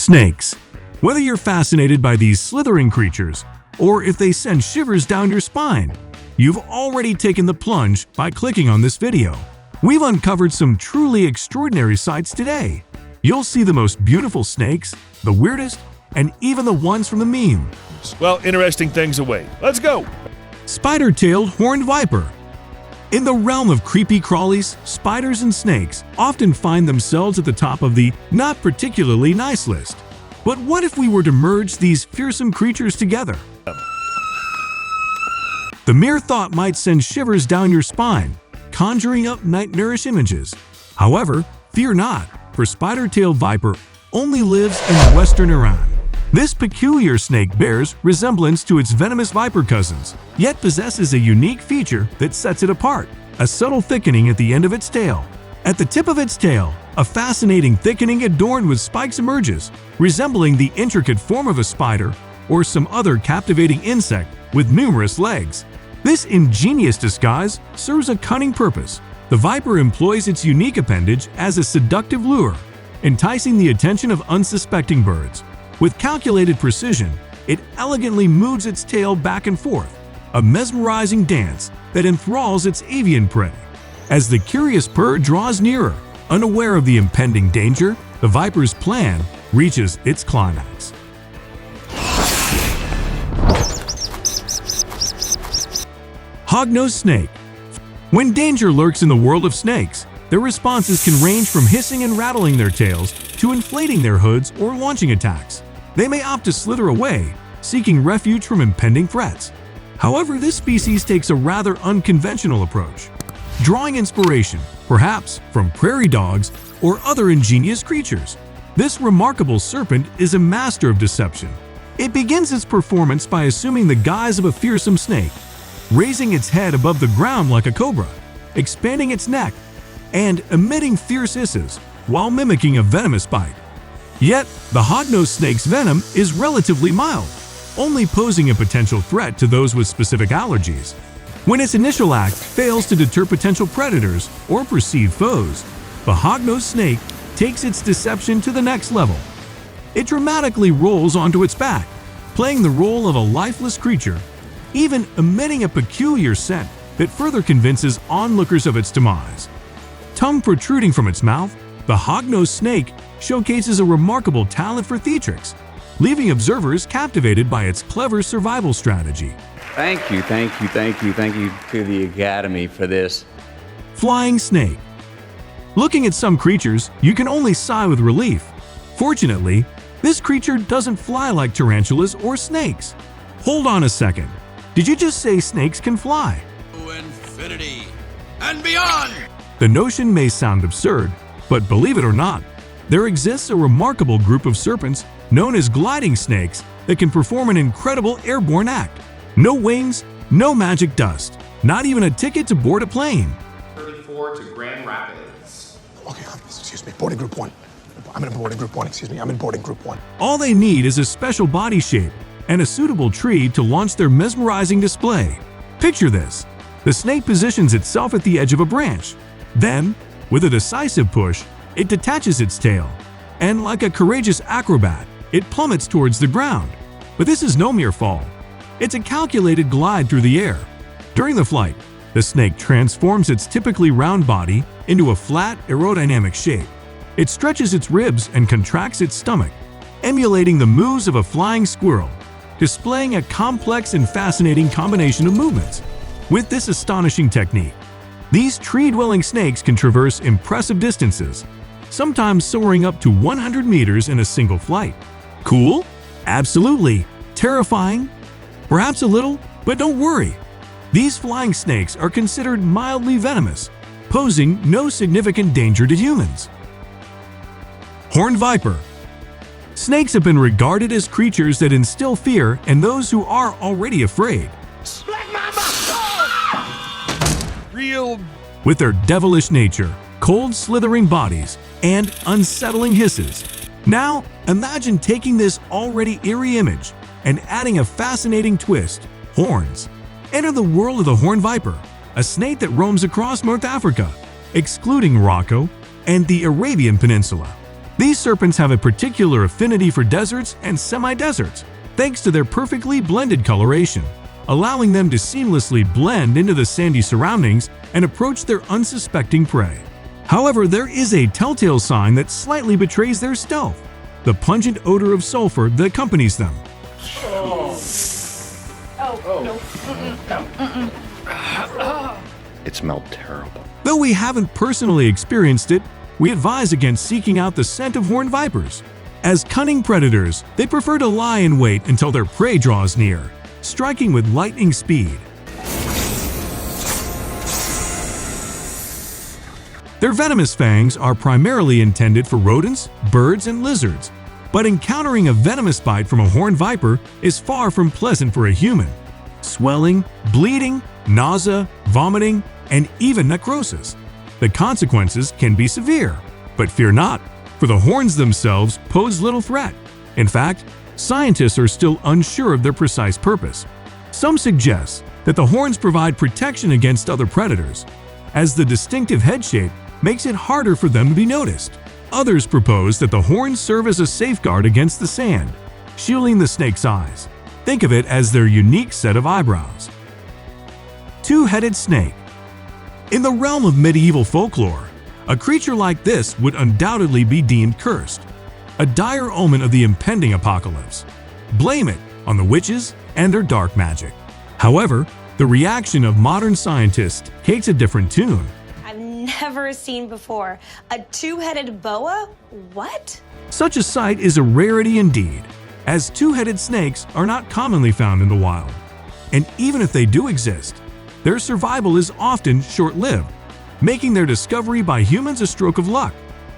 Snakes. Whether you're fascinated by these slithering creatures or if they send shivers down your spine, you've already taken the plunge by clicking on this video. We've uncovered some truly extraordinary sights today. You'll see the most beautiful snakes, the weirdest, and even the ones from the meme. Well, interesting things await. Let's go! Spider-tailed horned viper. In the realm of creepy crawlies, spiders and snakes often find themselves at the top of the not particularly nice list. But what if we were to merge these fearsome creatures together? The mere thought might send shivers down your spine, conjuring up nightmarish images. However, fear not, for spider-tailed viper only lives in western Iran. This peculiar snake bears resemblance to its venomous viper cousins, yet possesses a unique feature that sets it apart: a subtle thickening at the end of its tail. At the tip of its tail, a fascinating thickening adorned with spikes emerges, resembling the intricate form of a spider or some other captivating insect with numerous legs. This ingenious disguise serves a cunning purpose. The viper employs its unique appendage as a seductive lure, enticing the attention of unsuspecting birds. With calculated precision, it elegantly moves its tail back and forth, a mesmerizing dance that enthralls its avian prey. As the curious bird draws nearer, unaware of the impending danger, the viper's plan reaches its climax. Hognose snake. When danger lurks in the world of snakes, their responses can range from hissing and rattling their tails to inflating their hoods or launching attacks. They may opt to slither away, seeking refuge from impending threats. However, this species takes a rather unconventional approach, drawing inspiration, perhaps, from prairie dogs or other ingenious creatures. This remarkable serpent is a master of deception. It begins its performance by assuming the guise of a fearsome snake, raising its head above the ground like a cobra, expanding its neck, and emitting fierce hisses while mimicking a venomous bite. Yet, the hognose snake's venom is relatively mild, only posing a potential threat to those with specific allergies. When its initial act fails to deter potential predators or perceived foes, the hognose snake takes its deception to the next level. It dramatically rolls onto its back, playing the role of a lifeless creature, even emitting a peculiar scent that further convinces onlookers of its demise. Tongue protruding from its mouth, the hognose snake showcases a remarkable talent for theatrics, leaving observers captivated by its clever survival strategy. Thank you to the Academy for this. Flying snake. Looking at some creatures, you can only sigh with relief. Fortunately, this creature doesn't fly like tarantulas or snakes. Hold on a second. Did you just say snakes can fly? To infinity and beyond! The notion may sound absurd, but believe it or not, there exists a remarkable group of serpents known as gliding snakes that can perform an incredible airborne act. No wings, no magic dust, not even a ticket to board a plane. 34 to Grand Rapids. Okay, excuse me, boarding group 1. I'm in boarding group 1, excuse me, I'm in boarding group 1. All they need is a special body shape and a suitable tree to launch their mesmerizing display. Picture this. The snake positions itself at the edge of a branch. Then, with a decisive push, it detaches its tail, and like a courageous acrobat, it plummets towards the ground. But this is no mere fall. It's a calculated glide through the air. During the flight, the snake transforms its typically round body into a flat, aerodynamic shape. It stretches its ribs and contracts its stomach, emulating the moves of a flying squirrel, displaying a complex and fascinating combination of movements. With this astonishing technique, these tree-dwelling snakes can traverse impressive distances, sometimes soaring up to 100 meters in a single flight. Cool? Absolutely. Terrifying? Perhaps a little, but don't worry. These flying snakes are considered mildly venomous, posing no significant danger to humans. Horned viper. Snakes have been regarded as creatures that instill fear in those who are already afraid. Real. With their devilish nature, cold slithering bodies, and unsettling hisses. Now, imagine taking this already eerie image and adding a fascinating twist: horns. Enter the world of the horned viper, a snake that roams across North Africa, excluding Morocco and the Arabian Peninsula. These serpents have a particular affinity for deserts and semi-deserts, thanks to their perfectly blended coloration, allowing them to seamlessly blend into the sandy surroundings and approach their unsuspecting prey. However, there is a telltale sign that slightly betrays their stealth: the pungent odor of sulfur that accompanies them. It smelled terrible. Though we haven't personally experienced it, we advise against seeking out the scent of horned vipers. As cunning predators, they prefer to lie in wait until their prey draws near, striking with lightning speed. Their venomous fangs are primarily intended for rodents, birds, and lizards, but encountering a venomous bite from a horned viper is far from pleasant for a human. Swelling, bleeding, nausea, vomiting, and even necrosis. The consequences can be severe, but fear not, for the horns themselves pose little threat. In fact, scientists are still unsure of their precise purpose. Some suggest that the horns provide protection against other predators, as the distinctive head shape makes it harder for them to be noticed. Others propose that the horns serve as a safeguard against the sand, shielding the snake's eyes. Think of it as their unique set of eyebrows. Two-headed snake. In the realm of medieval folklore, a creature like this would undoubtedly be deemed cursed, a dire omen of the impending apocalypse. Blame it on the witches and their dark magic. However, the reaction of modern scientists takes a different tune. I've never seen before. A two-headed boa? What? Such a sight is a rarity indeed, as two-headed snakes are not commonly found in the wild. And even if they do exist, their survival is often short-lived, making their discovery by humans a stroke of luck.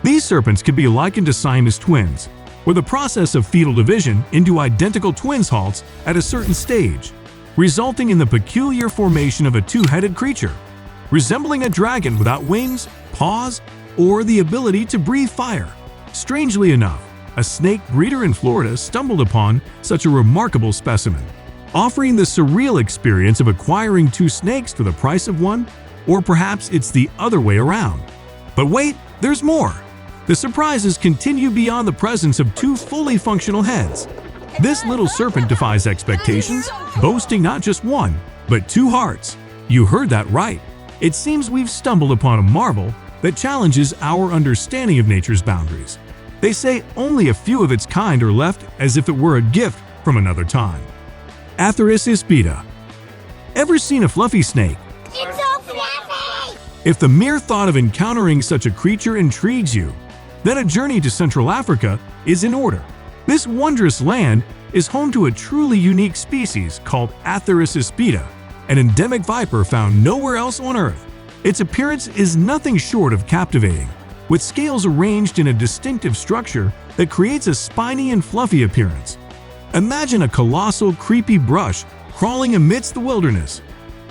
These serpents can be likened to Siamese twins, where the process of fetal division into identical twins halts at a certain stage, resulting in the peculiar formation of a two-headed creature, resembling a dragon without wings, paws, or the ability to breathe fire. Strangely enough, a snake breeder in Florida stumbled upon such a remarkable specimen, offering the surreal experience of acquiring two snakes for the price of one, or perhaps it's the other way around. But wait, there's more! The surprises continue beyond the presence of two fully functional heads. This little serpent defies expectations, boasting not just one, but two hearts. You heard that right. It seems we've stumbled upon a marvel that challenges our understanding of nature's boundaries. They say only a few of its kind are left, as if it were a gift from another time. Atheris ispida. Ever seen a fluffy snake? It's so fluffy! If the mere thought of encountering such a creature intrigues you, then a journey to Central Africa is in order. This wondrous land is home to a truly unique species called Atheris ispida, an endemic viper found nowhere else on Earth. Its appearance is nothing short of captivating, with scales arranged in a distinctive structure that creates a spiny and fluffy appearance. Imagine a colossal, creepy brush crawling amidst the wilderness.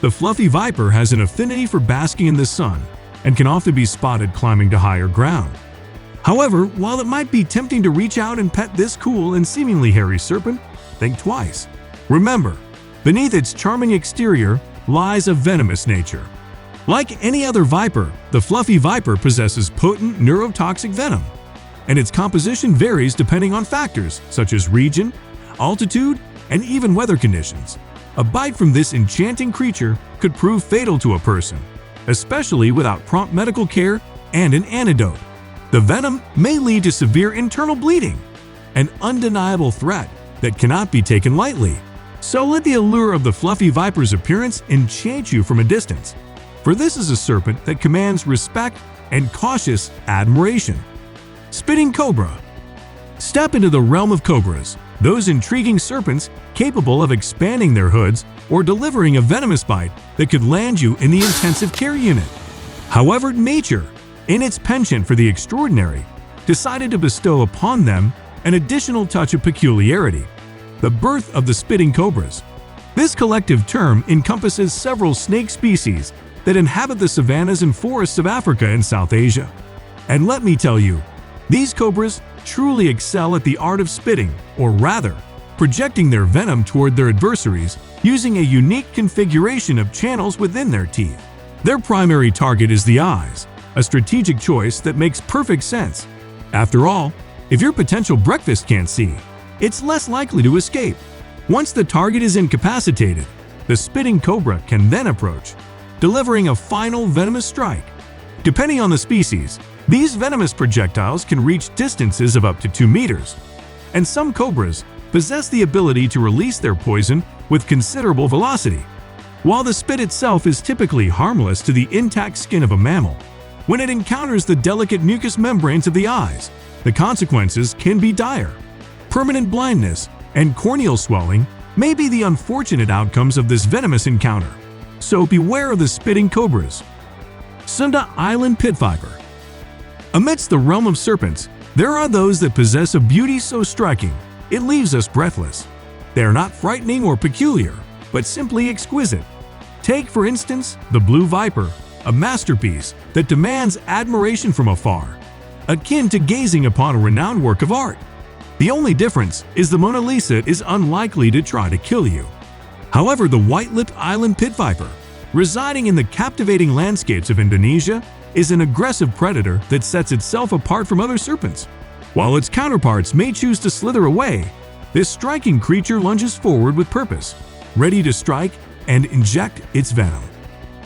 The fluffy viper has an affinity for basking in the sun and can often be spotted climbing to higher ground. However, while it might be tempting to reach out and pet this cool and seemingly hairy serpent, think twice. Remember, beneath its charming exterior lies a venomous nature. Like any other viper, the fluffy viper possesses potent neurotoxic venom, and its composition varies depending on factors such as region, altitude, and even weather conditions. A bite from this enchanting creature could prove fatal to a person, especially without prompt medical care and an antidote. The venom may lead to severe internal bleeding, an undeniable threat that cannot be taken lightly. So let the allure of the fluffy viper's appearance enchant you from a distance, for this is a serpent that commands respect and cautious admiration. Spitting cobra. Step into the realm of cobras, those intriguing serpents capable of expanding their hoods or delivering a venomous bite that could land you in the intensive care unit. However, nature, in its penchant for the extraordinary, decided to bestow upon them an additional touch of peculiarity: the birth of the spitting cobras. This collective term encompasses several snake species that inhabit the savannas and forests of Africa and South Asia. And let me tell you, these cobras truly excel at the art of spitting, or rather, projecting their venom toward their adversaries using a unique configuration of channels within their teeth. Their primary target is the eyes, a strategic choice that makes perfect sense. After all, if your potential breakfast can't see, it's less likely to escape. Once the target is incapacitated, the spitting cobra can then approach, delivering a final venomous strike. Depending on the species, these venomous projectiles can reach distances of up to 2 meters, and some cobras possess the ability to release their poison with considerable velocity. While the spit itself is typically harmless to the intact skin of a mammal, when it encounters the delicate mucous membranes of the eyes, the consequences can be dire. Permanent blindness and corneal swelling may be the unfortunate outcomes of this venomous encounter, so beware of the spitting cobras. Sunda Island Pit Viper. Amidst the realm of serpents, there are those that possess a beauty so striking it leaves us breathless. They are not frightening or peculiar, but simply exquisite. Take, for instance, the blue viper, a masterpiece that demands admiration from afar, akin to gazing upon a renowned work of art. The only difference is the Mona Lisa is unlikely to try to kill you. However, the white-lipped island pit viper, residing in the captivating landscapes of Indonesia, is an aggressive predator that sets itself apart from other serpents. While its counterparts may choose to slither away, this striking creature lunges forward with purpose, ready to strike and inject its venom.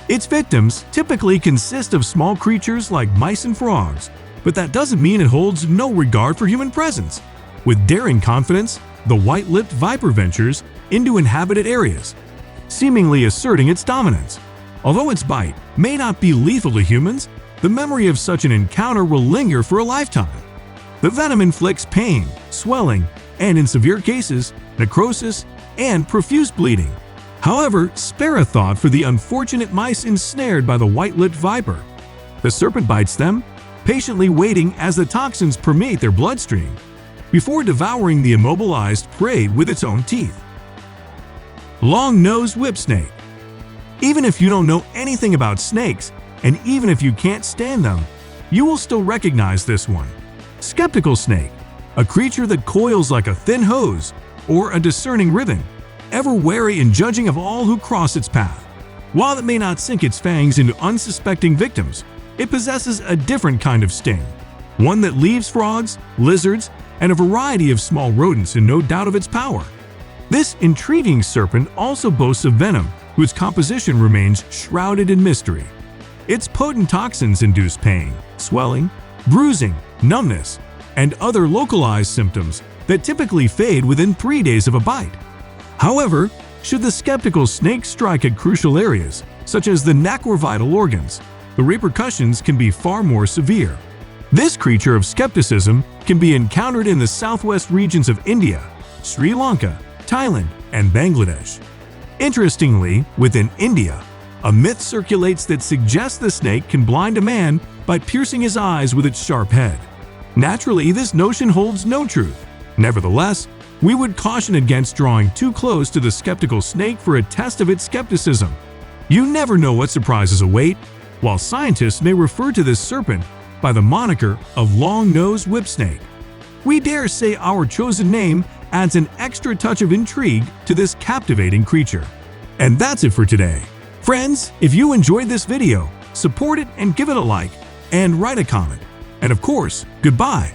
Its victims typically consist of small creatures like mice and frogs, but that doesn't mean it holds no regard for human presence. With daring confidence, the white-lipped viper ventures into inhabited areas, seemingly asserting its dominance. Although its bite may not be lethal to humans, the memory of such an encounter will linger for a lifetime. The venom inflicts pain, swelling, and in severe cases, necrosis and profuse bleeding. However, spare a thought for the unfortunate mice ensnared by the white-lipped viper. The serpent bites them, patiently waiting as the toxins permeate their bloodstream, before devouring the immobilized prey with its own teeth. Long-nosed whip snake. Even if you don't know anything about snakes, and even if you can't stand them, you will still recognize this one. Skeptical snake, a creature that coils like a thin hose or a discerning ribbon, ever wary and judging of all who cross its path. While it may not sink its fangs into unsuspecting victims, it possesses a different kind of sting, one that leaves frogs, lizards, and a variety of small rodents in no doubt of its power. This intriguing serpent also boasts a venom whose composition remains shrouded in mystery. Its potent toxins induce pain, swelling, bruising, numbness, and other localized symptoms that typically fade within 3 days of a bite. However, should the skeptical snake strike at crucial areas, such as the neck or vital organs, the repercussions can be far more severe. This creature of skepticism can be encountered in the southwest regions of India, Sri Lanka, Thailand, and Bangladesh. Interestingly, within India, a myth circulates that suggests the snake can blind a man by piercing his eyes with its sharp head. Naturally, this notion holds no truth. Nevertheless, we would caution against drawing too close to the skeptical snake for a test of its skepticism. You never know what surprises await, while scientists may refer to this serpent by the moniker of long-nosed whip snake. We dare say our chosen name adds an extra touch of intrigue to this captivating creature. And that's it for today. Friends, if you enjoyed this video, support it and give it a like, and write a comment. And of course, goodbye.